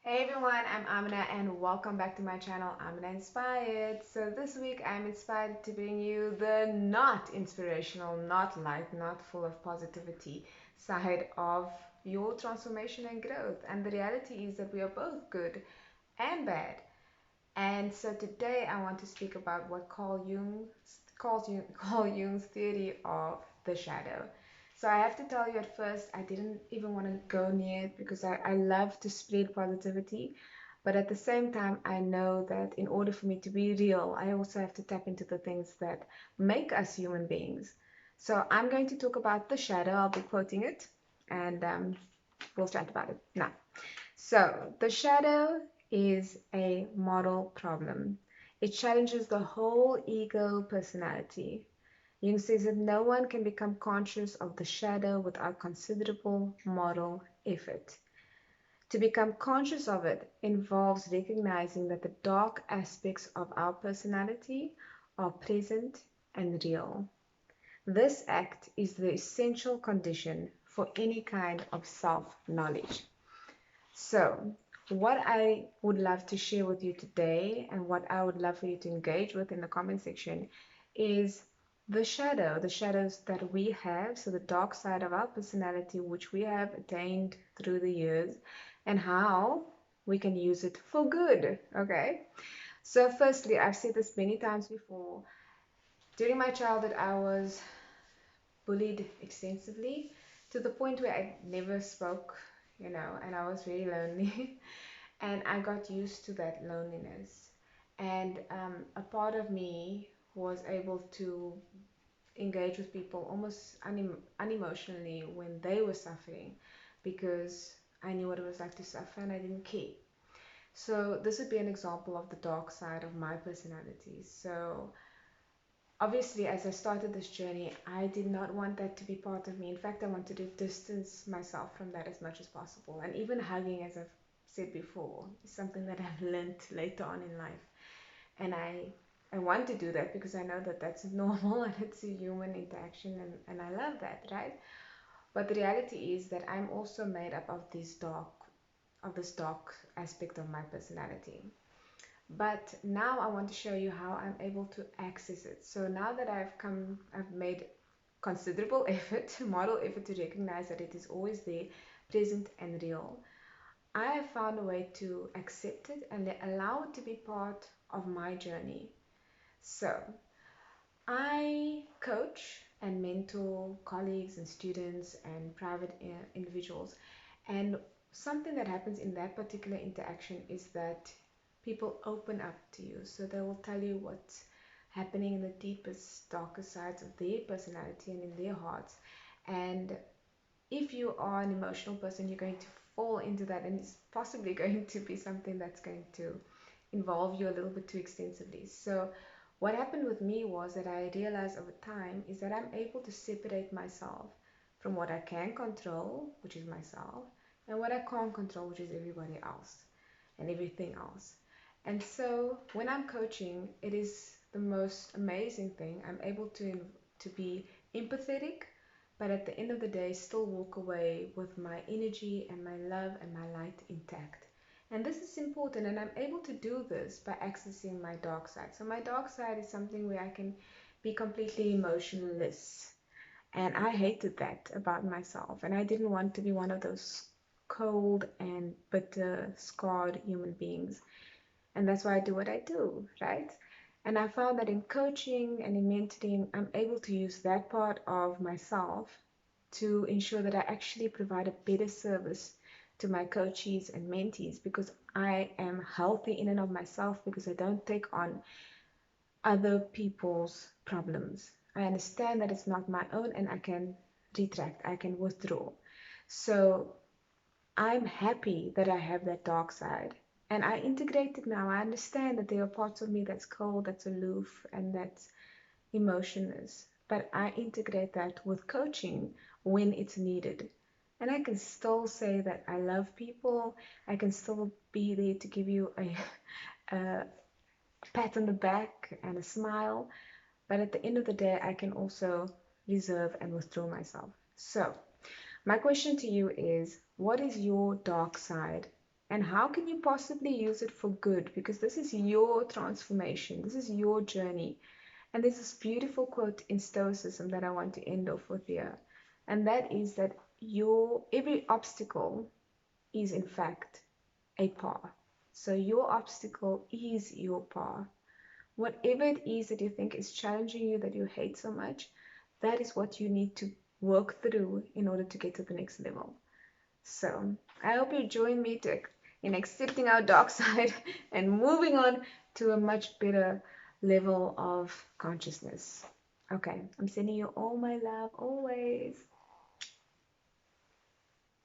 Hey everyone, I'm Amina and welcome back to my channel, Amiena Inspired. So this week I'm inspired to bring you the not inspirational, not light, not full of positivity side of your transformation and growth. And the reality is that we are both good and bad. And so today I want to speak about what Carl Jung's theory of the shadow. So I have to tell you, at first I didn't even want to go near it because I love to spread positivity. But at the same time, I know that in order for me to be real, I also have to tap into the things that make us human beings. So I'm going to talk about the shadow. I'll be quoting it, and we'll chat about it now. So, the shadow is a model problem. It challenges the whole ego personality. Jung says that no one can become conscious of the shadow without considerable moral effort. To become conscious of it involves recognizing that the dark aspects of our personality are present and real. This act is the essential condition for any kind of self knowledge. So, what I would love to share with you today, and what I would love for you to engage with in the comment section, is the shadows that we have, so the dark side of our personality, which we have attained through the years, and how we can use it for good. Okay. So, firstly, I've said this many times before. During my childhood, I was bullied extensively to the point where I never spoke, and I was very lonely. And I got used to that loneliness. And a part of me was able to engage with people almost unemotionally when they were suffering because I knew what it was like to suffer and I didn't care. So, this would be an example of the dark side of my personality. So, obviously, as I started this journey, I did not want that to be part of me. In fact, I wanted to distance myself from that as much as possible. And even hugging, as I've said before, is something that I've learned later on in life. And I want to do that because I know that that's normal and it's a human interaction, and I love that, right? But the reality is that I'm also made up of this dark aspect of my personality. But now I want to show you how I'm able to access it. So now that I've made considerable effort, model effort to recognize that it is always there, present and real. I have found a way to accept it and allow it to be part of my journey. So I coach and mentor colleagues and students and private individuals. And something that happens in that particular interaction is that people open up to you. So they will tell you what's happening in the deepest, darkest sides of their personality and in their hearts. And if you are an emotional person, you're going to fall into that, and it's possibly going to be something that's going to involve you a little bit too extensively. So, what happened with me was that I realized over time is that I'm able to separate myself from what I can control, which is myself, and what I can't control, which is everybody else and everything else. And so, when I'm coaching, it is the most amazing thing. I'm able to be empathetic, but at the end of the day, still walk away with my energy and my love and my light intact. And this is important, and I'm able to do this by accessing my dark side. So, my dark side is something where I can be completely emotionless. And I hated that about myself. And I didn't want to be one of those cold and bitter, scarred human beings. And that's why I do what I do, right? And I found that in coaching and in mentoring, I'm able to use that part of myself to ensure that I actually provide a better service to my coachees and mentees because I am healthy in and of myself because I don't take on other people's problems. I understand that it's not my own and I can retract, I can withdraw. So I'm happy that I have that dark side. And I integrate it now. I understand that there are parts of me that's cold, that's aloof, and that's emotionless. But I integrate that with coaching when it's needed. And I can still say that I love people. I can still be there to give you a pat on the back and a smile. But at the end of the day, I can also reserve and withdraw myself. So, my question to you is what is your dark side? And how can you possibly use it for good? Because this is your transformation, this is your journey. And there's this beautiful quote in Stoicism that I want to end off with here. And that is that your every obstacle is in fact a path. So your obstacle is your path. Whatever it is that you think is challenging you, that you hate so much, that is what you need to work through in order to get to the next level. So I hope you join me in accepting our dark side and moving on to a much better level of consciousness. Okay, I'm sending you all my love always.